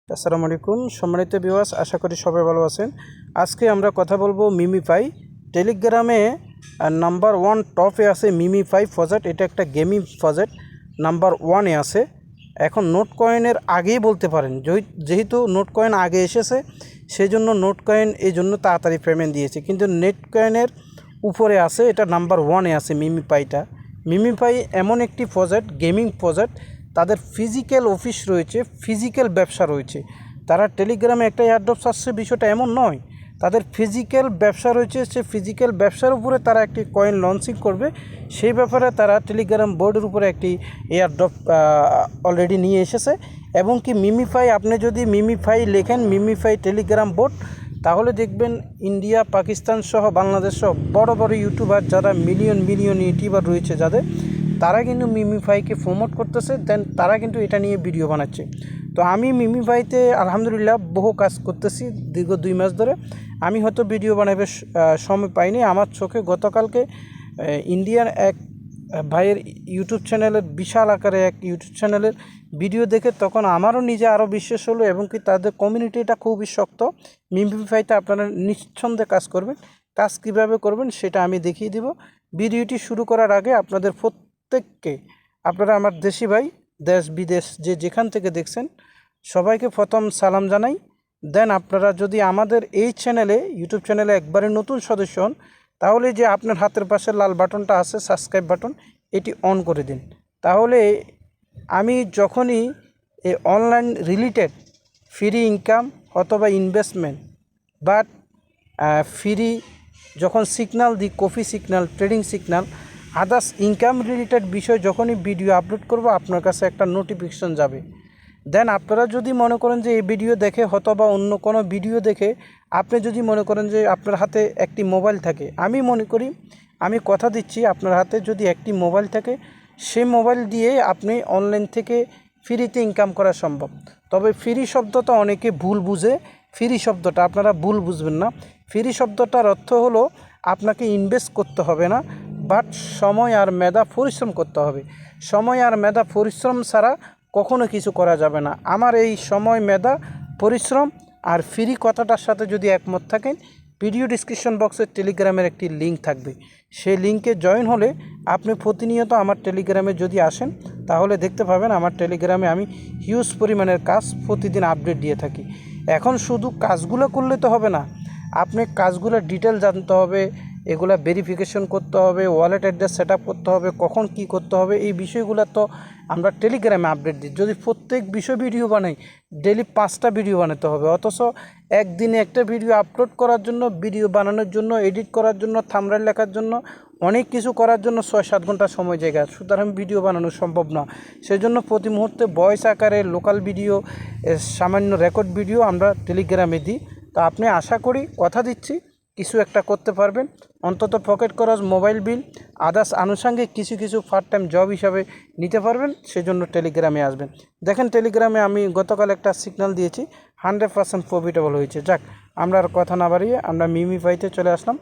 আসসালামু আলাইকুম সম্মানিত ভিউয়ার্স, আশা করি সবাই ভালো আছেন। আজকে আমরা কথা বলবো মিমিফাই। টেলিগ্রামে নাম্বার 1 টপে আছে মিমিফাই প্রজেক্ট। এটা একটা গেমিং প্রজেক্ট, নাম্বার 1-এ আছে। এখন নোট কয়েনের আগেই বলতে পারেন, যেহেতু নোট কয়েন আগে এসেছে সেই জন্য নোট কয়েন এই জন্য তাড়াতাড়ি পেমেন্ট দিয়েছে, কিন্তু নেট কয়েনের উপরে আছে, এটা নাম্বার 1-এ আছে মিমিফাইটা। মিমিফাই এমন একটি প্রজেক্ট, গেমিং প্রজেক্ট, তাদের ফিজিক্যাল অফিস রয়েছে, ফিজিক্যাল ব্যবসা রয়েছে। তারা টেলিগ্রামে একটা এয়ারড্রপ আসছে, বিষয়টা এমন নয়। তাদের ফিজিক্যাল ব্যবসা রয়েছে, সে ফিজিক্যাল ব্যবসার উপরে তারা একটি কয়েন লঞ্চিং করবে। সেই ব্যাপারে তারা টেলিগ্রাম বোর্ডের উপরে একটি এয়ারড্রপ অলরেডি নিয়ে এসেছে। এবং কি মিমিফাই, আপনি যদি মিমিফাই লেখেন, মিমিফাই টেলিগ্রাম বোর্ড, তাহলে দেখবেন ইন্ডিয়া, পাকিস্তান সহ বাংলাদেশ সহ বড় বড় ইউটিউবার, যারা মিলিয়ন মিলিয়ন ইউটিউবার রয়েছে যাদের, তারা কিন্তু মিমিফাইকে প্রমোট করতেছে, দেন তারা কিন্তু এটা নিয়ে ভিডিও বানাচ্ছে। তো আমি মিমিফাইতে আলহামদুলিল্লাহ বহু কাজ করতেছি দীর্ঘ 2 মাস ধরে। আমি হয়তো ভিডিও বানাবে সময় পাইনি। আমার চোখে গতকালকে ইন্ডিয়ান এক ভাইয়ের ইউটিউব চ্যানেলের, বিশাল আকারে এক ইউটিউব চ্যানেলের ভিডিও দেখে তখন আমারও নিজে আরও বিশ্বাস হলো, এবং কি তাদের কমিউনিটিটা খুবই শক্ত। মিমিফাইতে আপনারা নিঃসন্দেহে কাজ করবেন। কাজ কীভাবে করবেন সেটা আমি দেখিয়ে দিব। ভিডিওটি শুরু করার আগে আপনাদের প্রত্যেককে, আপনারা আমার দেশি ভাই, দেশ বিদেশ যেখান থেকে দেখছেন, সবাইকে প্রথম সালাম জানাই। দেন আপনারা যদি আমাদের এই চ্যানেলে, ইউটিউব চ্যানেলে একবারে নতুন সদস্য হন, তাহলে যে আপনার হাতের পাশে লাল বাটনটা আছে, সাবস্ক্রাইব বাটন, এটি অন করে দিন। তাহলে আমি যখনই এই অনলাইন রিলেটেড ফ্রি ইনকাম অথবা ইনভেস্টমেন্ট বা ফ্রি যখন সিগন্যাল দিই, coffee signal, trading signal, others income related বিষয় যখনই ভিডিও আপলোড করব, আপনার কাছে একটা নোটিফিকেশন যাবে। দেন আপনারা যদি মনে করেন যে এই ভিডিও দেখে অথবা অন্য কোনো ভিডিও দেখে, আপনি যদি মনে করেন যে আপনার হাতে একটি মোবাইল থাকে, আমি মনে করি, আমি কথা দিচ্ছি, আপনার হাতে যদি একটি মোবাইল থাকে, সেই মোবাইল দিয়ে আপনি অনলাইন থেকে ফ্রিতে ইনকাম করা সম্ভব। তবে ফ্রি শব্দটা অনেকে ভুল বুঝে। ফ্রি শব্দটা আপনারা ভুল বুঝবেন না। ফ্রি শব্দটার অর্থ হলো আপনাকে ইনভেস্ট করতে হবে না, বাট সময় আর মেধা পরিশ্রম করতে হবে। সময় আর মেধা পরিশ্রম ছাড়া কখনো কিছু করা যাবে না। আমার এই সময়, মেধা, পরিশ্রম আর ফ্রি কথাটার সাথে যদি একমত থাকেন, ভিডিও ডিসক্রিপশন বক্সে টেলিগ্রামের একটি লিঙ্ক থাকবে। সেই লিঙ্কে জয়েন হলে আপনি প্রতিনিয়ত আমার টেলিগ্রামে যদি আসেন, তাহলে দেখতে পাবেন আমার টেলিগ্রামে আমি হিউজ পরিমাণের কাজ প্রতিদিন আপডেট দিয়ে থাকি। এখন শুধু কাজগুলো করলে তো হবে না, আপনি কাজগুলো ডিটেল জানতে হবে, এগুলা ভেরিফিকেশন করতে হবে, ওয়ালেট অ্যাড্রেস সেট আপ করতে হবে, কখন কি করতে হবে, এই বিষয়গুলো তো আমরা টেলিগ্রামে আপডেট দিই। যদি প্রত্যেক বিষয় ভিডিও বানাই, ডেলি 5টা ভিডিও বানাতে হবে, অথচ একদিনে একটা ভিডিও আপলোড করার জন্য, ভিডিও বানানোর জন্য, এডিট করার জন্য, থাম্বনেল লেখার জন্য, অনেক কিছু করার জন্য 6-7 ঘন্টা সময় জায়গা, সুতরাং ভিডিও বানানো সম্ভব না। সেজন্য প্রতি মুহূর্তে ভয়েস আকারে লোকাল ভিডিও, সামান্য রেকর্ড ভিডিও আমরা টেলিগ্রামে দিই। তো আপনি, আশা করি, কথা দিচ্ছি, কিছু একটা করতে পারবেন। অন্তত পকেট খরচ, মোবাইল বিল, আদার্স আনুষঙ্গিক কিছু কিছু পার্ট টাইম জব হিসাবে নিতে পারবেন। সেজন্য টেলিগ্রামে আসবেন। দেখেন টেলিগ্রামে আমি গতকাল একটা সিগন্যাল দিয়েছি, 100% প্রফিটেবল হয়েছে। যাক, আমরা আর কথা না বাড়িয়ে আমরা মিমিফাইতে চলে আসলাম।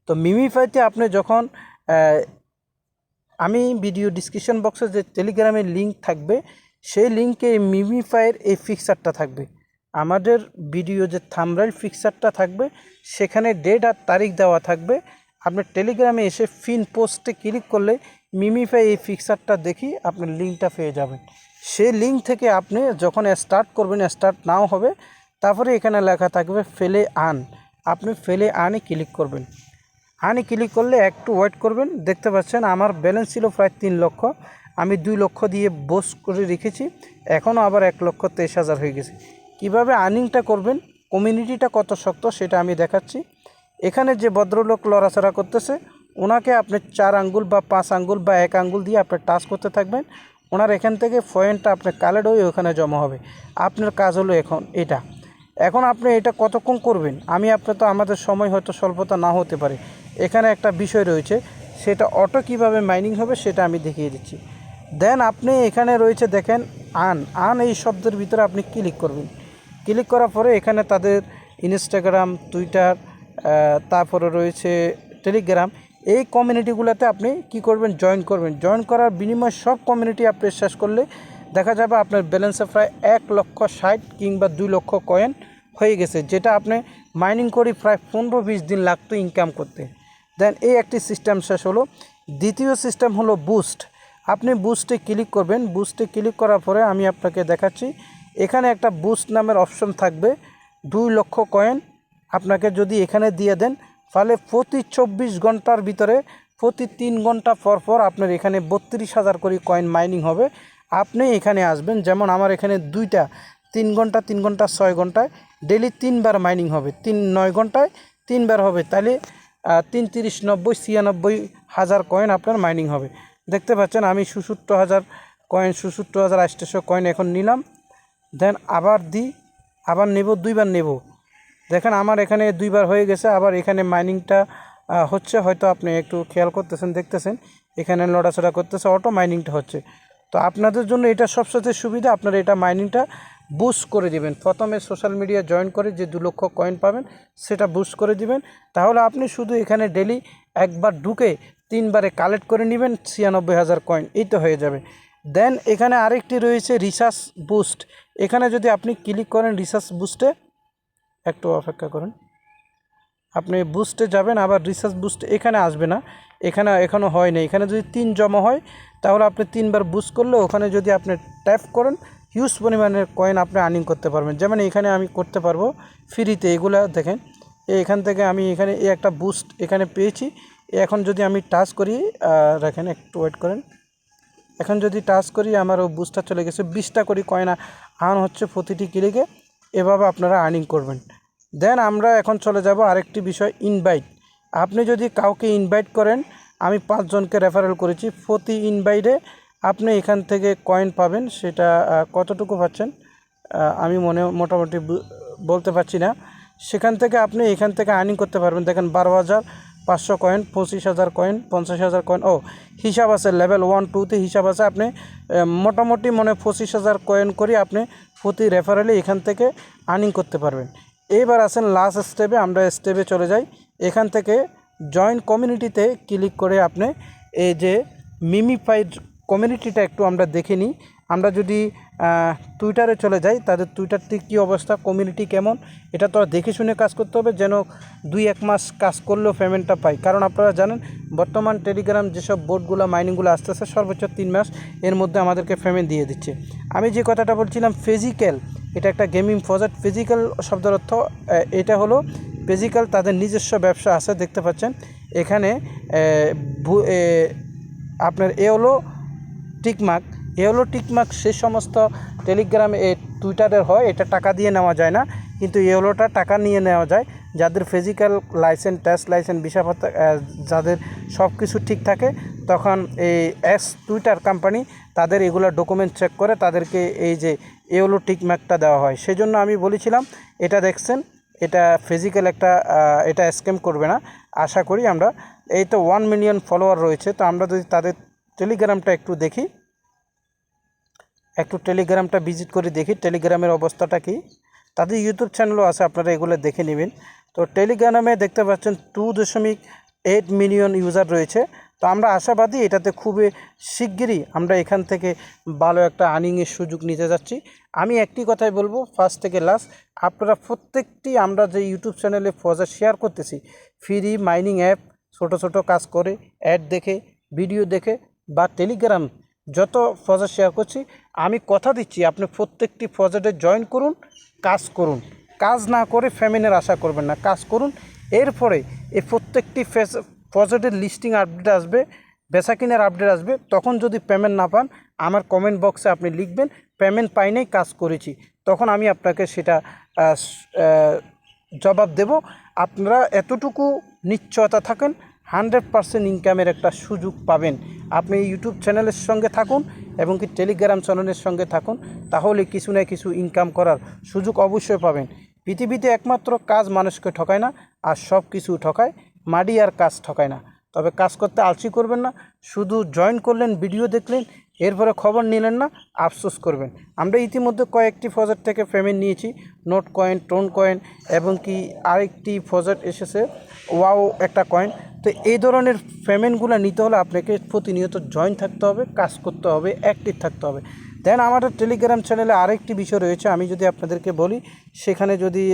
তো মিমিফাইতে আপনি যখন, আমি ভিডিও ডিসক্রিপশন বক্সে যে টেলিগ্রামের লিঙ্ক থাকবে, সেই লিঙ্কে মিমিফাইয়ের এই ফিক্সারটা থাকবে। আমাদের ভিডিও যে থাম্বনেল ফিক্সারটা থাকবে, সেখানে ডেট আর তারিখ দেওয়া থাকবে। আপনার টেলিগ্রামে এসে পিন পোস্টে ক্লিক করলে মিমিফাই এই ফিক্সারটা দেখি আপনার লিঙ্কটা পেয়ে যাবেন। সেই লিঙ্ক থেকে আপনি যখন স্টার্ট করবেন, স্টার্ট নাও হবে, তারপরে এখানে লেখা থাকবে ফেলে আন। আপনি ফেলে আনে ক্লিক করবেন। আনে ক্লিক করলে একটু ওয়েট করবেন। দেখতে পাচ্ছেন আমার ব্যালেন্স ছিল প্রায় 3 লক্ষ। আমি 2 লক্ষ দিয়ে বোস করে রেখেছি, এখনও আবার 1,23,000 হয়ে গেছে। কিভাবে আর্নিংটা করবেন, কমিউনিটিটা কত শক্ত, সেটা আমি দেখাচ্ছি। এখানে যে ভদ্রলোক লড়াচড়া করতেছে, ওনাকে আপনি 4 আঙ্গুল বা 5 আঙ্গুল বা 1 আঙ্গুল দিয়ে আপনি টাচ করতে থাকবেন। ওনার এখান থেকে পয়েন্টটা আপনার কালেক্ট হয়ে ওখানে জমা হবে। আপনার কাজ হলো এখন এটা। এখন আপনি এটা কতক্ষণ করবেন, তো আমাদের সময় হয়তো স্বল্পতা না হতে পারে। এখানে একটা বিষয় রয়েছে, সেটা অটো কিভাবে মাইনিং হবে সেটা আমি দেখিয়ে দিচ্ছি। দেন আপনি এখানে রয়েছে দেখেন আন এই শব্দের ভিতরে আপনি ক্লিক করবেন। ক্লিক করার পরে এখানে তাদের ইনস্টাগ্রাম, টুইটার, তারপরে রয়েছে টেলিগ্রাম, এই কমিউনিটিগুলোতে আপনি কি করবেন, জয়েন করবেন। জয়েন করার বিনিময়ে সব কমিউনিটি আপনি শেষ করলে দেখা যাবে আপনার ব্যালেন্সে প্রায় 1,60,000 কিংবা 2 লক্ষ কয়েন হয়ে গেছে, যেটা আপনি মাইনিং করে প্রায় 15-20 দিন লাগতো ইনকাম করতে। দেন এই একটি সিস্টেম শেষ হলো। দ্বিতীয় সিস্টেম হলো বুস্ট। আপনি বুস্টে ক্লিক করবেন। বুস্টে ক্লিক করার পরে আমি আপনাকে দেখাচ্ছি, এখানে একটা বুস্ট নামের অপশন থাকবে। 2 লক্ষ কয়েন আপনাকে যদি এখানে দিয়ে দেন, তাহলে প্রতি 24 ঘন্টার ভিতরে প্রতি 3 ঘন্টা পর পর আপনার এখানে 32,000 করে কয়েন মাইনিং হবে। আপনি এখানে আসবেন, যেমন আমার এখানে 2টা 3 ঘন্টা 3 ঘন্টা 6 ঘন্টায় ডেলি 3বার মাইনিং হবে, 9 ঘন্টায় 3বার হবে, তাহলে 3 30 90 96,000 কয়েন আপনার মাইনিং হবে। দেখতে পাচ্ছেন আমি 67,000 কয়েন 67,800 কয়েন এখন নিলাম। দেন আবার আবার নেব, 2বার নেব। দেখেন আমার এখানে 2বার হয়ে গেছে। আবার এখানে মাইনিংটা হচ্ছে, হয়তো আপনি একটু খেয়াল করতেছেন, দেখতেছেন এখানে লড়াচড়া করতেছে, অটো মাইনিংটা হচ্ছে। তো আপনাদের জন্য এটা সবচেয়ে সুবিধা, আপনারা এটা মাইনিংটা বুস্ট করে দিবেন। প্রথমে সোশ্যাল মিডিয়া জয়েন করে যে 2 লক্ষ কয়েন পাবেন সেটা বুস্ট করে দিবেন, তাহলে আপনি শুধু এখানে ডেলি একবার ঢুকে 3বারে কালেক্ট করে নেবেন 96,000 কয়েন, এই তো হয়ে যাবে। দেন এখানে আরেকটি রয়েছে রিসার্চ বুস্ট। এখানে যদি আপনি ক্লিক করেন রিসার্চ বুস্টে, একটু অপেক্ষা করুন, আপনি বুস্টে যাবেন, আবার রিসার্চ বুস্ট এখানে আসবে না, এখানে এখনও হয় না। এখানে যদি 3 জমা হয় তাহলে আপনি 3বার বুস্ট করলে ওখানে যদি আপনি ট্যাপ করেন হিউজ পরিমাণের কয়েন আপনি আর্নিং করতে পারবেন। যেমন এখানে আমি করতে পারবো ফ্রিতে, এগুলা দেখেন এখান থেকে আমি এখানে এই একটা বুস্ট এখানে পেয়েছি। এখন যদি আমি টাচ করি, রাখেন একটু ওয়েট করেন, এখন যদি টাচ করি আমার ও বুস্টটা চলে গেছে। 20টা করে কয়েন আর্ন হচ্ছে প্রতিটি ক্লিকে, এভাবে আপনারা আর্নিং করবেন। দেন আমরা এখন চলে যাব আরেকটি বিষয়, ইনভাইট। আপনি যদি কাউকে ইনভাইট করেন, আমি 5 জনকে রেফারেল করেছি, প্রতি ইনভাইটে আপনি এখান থেকে কয়েন পাবেন। সেটা কতটুকু পাচ্ছেন আমি মোটামুটি বলতে পারছি না। সেখান থেকে আপনি এখান থেকে আর্নিং করতে পারবেন। দেখেন 12,500 কয়েন, 25,000 কয়েন, 50,000 কয়েন, হিসাব আছে লেভেল 1 2তে হিসাব আছে। আপনি মোটামুটি 25,000 কয়েন করে আপনি প্রতি রেফারেলে এখান থেকে আর্নিং করতে পারবেন। এইবার আসেন লাস্ট স্টেপে, আমরা স্টেপে চলে যাই। এখান থেকে জয়েন কমিউনিটিতে ক্লিক করে আপনি এই যে মিমিফাইড কমিউনিটিটা একটু আমরা দেখে নিই। আমরা যদি টুইটারে চলে যাই, তাদের টুইটারটি কী অবস্থা, কমিউনিটি কেমন, এটা তো দেখে শুনে কাজ করতে হবে, যেন 2-1 মাস কাজ করলেও পেমেন্টটা পাই। কারণ আপনারা জানেন বর্তমান টেলিগ্রাম যেসব বোর্ডগুলো মাইনিংগুলো আসতেছে সর্বোচ্চ 3 মাস এর মধ্যে আমাদেরকে পেমেন্ট দিয়ে দিচ্ছে। আমি যে কথাটা বলছিলাম ফিজিক্যাল, এটা একটা গেমিং প্রজেক্ট। ফিজিক্যাল শব্দের অর্থ এটা হলো ফিজিক্যাল, তাদের নিজস্ব ব্যবসা আছে। দেখতে পাচ্ছেন এখানে আপনার এ হলো টিকমার্ক সে সমস্ত টেলিগ্রাম টুইটারের হয়, এটা টাকা দিয়ে নেওয়া যায় না, কিন্তু এওলোটা টাকা নিয়ে নেওয়া যায়। যাদের ফিজিক্যাল লাইসেন্স, টেস্ট লাইসেন্স, ভিসাপত্র, যাদের সব কিছু ঠিক থাকে, তখন এই টুইটার কোম্পানি তাদের এগুলো ডকুমেন্ট চেক করে তাদেরকে এই যে এওলো টিকমার্কটা দেওয়া হয়। সেজন্য আমি বলেছিলাম এটা দেখছেন, এটা ফিজিক্যাল একটা, এটা স্ক্যাম করবে না আশা করি আমরা। এই তো 1 মিলিয়ন ফলোয়ার রয়েছে। তো আমরা যদি তাদের টেলিগ্রামটা একটু দেখি, একটু টেলিগ্রামটা ভিজিট করে দেখি টেলিগ্রামের অবস্থাটা কি। তাদের ইউটিউব চ্যানেলও আছে, আপনারা এগুলো দেখে নেবেন। তো টেলিগ্রামে দেখতে পাচ্ছেন 2.8 মিলিয়ন ইউজার রয়েছে। তো আমরা আশাবাদী এটাতে খুবই শিগগিরই আমরা এখান থেকে ভালো একটা আর্নিংয়ের সুযোগ নিতে যাচ্ছি। আমি একটি কথাই বলবো ফার্স্ট থেকে লাস্ট, আপনারা প্রত্যেকটি আমরা যে ইউটিউব চ্যানেলে প্রজেক্ট শেয়ার করতেছি, ফ্রি মাইনিং অ্যাপ, ছোট ছোট কাজ করে অ্যাড দেখে, ভিডিও দেখে বা টেলিগ্রাম যত প্রজেক্ট শেয়ার করছি, আমি কথা দিচ্ছি আপনি প্রত্যেকটি প্রজেক্টে জয়েন করুন, কাজ করুন। কাজ না করে পেমেন্টের আশা করবেন না, কাজ করুন। এরপরে এই প্রত্যেকটি প্রজেক্টের লিস্টিং আপডেট আসবে, বেচাকিনার আপডেট আসবে। তখন যদি পেমেন্ট না পান আমার কমেন্ট বক্সে আপনি লিখবেন পেমেন্ট পাই নাই, কাজ করেছি, তখন আমি আপনাকে সেটা জবাব দেব। আপনারা এতটুকু নিশ্চয়তা থাকেন 100% ইনকামের একটা সুযোগ পাবেন। আপনি ইউটিউব চ্যানেলের সঙ্গে থাকুন এবং কি টেলিগ্রাম চ্যানেলের সঙ্গে থাকুন, তাহলে কিছু না কিছু ইনকাম করার সুযোগ অবশ্যই পাবেন। পৃথিবীতে একমাত্র কাজ মানুষকে ঠকায় না, আর সব কিছু ঠকায়, মাটি আর কাজ ঠকায় না। তবে কাজ করতে আলসি করবেন না, শুধু জয়েন করলেন, ভিডিও দেখলেন, এরপরে খবর নিলেন না, আফসোস করবেন। আমরা ইতিমধ্যে কয়েকটি প্রজেক্ট থেকে পেমেন্ট নিয়েছি, নোট কয়েন, টোন কয়েন, এবং কি আরেকটি প্রজেক্ট এসেছে ওয়াও একটা কয়েন। তো এই ধরনের পেমেন্টগুলো নিতে হলে আপনাকে প্রতিনিয়ত জয়েন থাকতে হবে, কাজ করতে হবে, অ্যাক্টিভ থাকতে হবে। দেন আমাদের টেলিগ্রাম চ্যানেলে আরেকটি বিষয় রয়েছে, আমি যদি আপনাদেরকে বলি, সেখানে যদি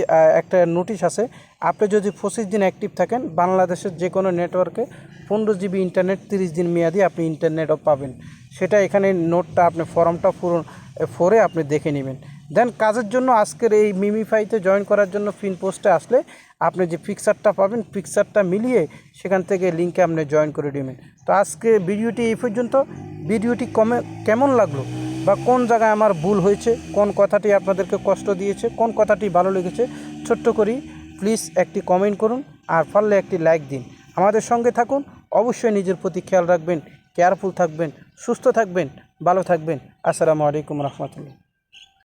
একটা নোটিশ আছে, আপনি যদি 25 দিন অ্যাক্টিভ থাকেন বাংলাদেশের যে কোনো নেটওয়ার্কে 15 জিবি ইন্টারনেট 30 দিন মেয়াদি আপনি ইন্টারনেটও পাবেন। সেটা এখানে নোটটা আপনি ফর্মটা পড়ে আপনি দেখে নেবেন। দেন কাজের জন্য আজকের এই মিমিফাইতে জয়েন করার জন্য পিন পোস্টে আসলে আপনি যে পিকচারটা পাবেন, পিকচারটা মিলিয়ে সেখান থেকে লিঙ্কে আপনি জয়েন করে নেবেন। তো আজকে ভিডিওটি এই পর্যন্ত। ভিডিওটি কেমন লাগলো বা কোন জায়গায় আমার ভুল হয়েছে, কোন কথাটি আপনাদেরকে কষ্ট দিয়েছে, কোন কথাটি ভালো লেগেছে, ছোট্ট করেই প্লিজ একটি কমেন্ট করুন, আর পারলে একটি লাইক দিন। আমাদের সঙ্গে থাকুন, অবশ্যই নিজের প্রতি খেয়াল রাখবেন, কেয়ারফুল থাকবেন, সুস্থ থাকবেন, ভালো থাকবেন। আসসালামু আলাইকুম রহমতুল্লাহ।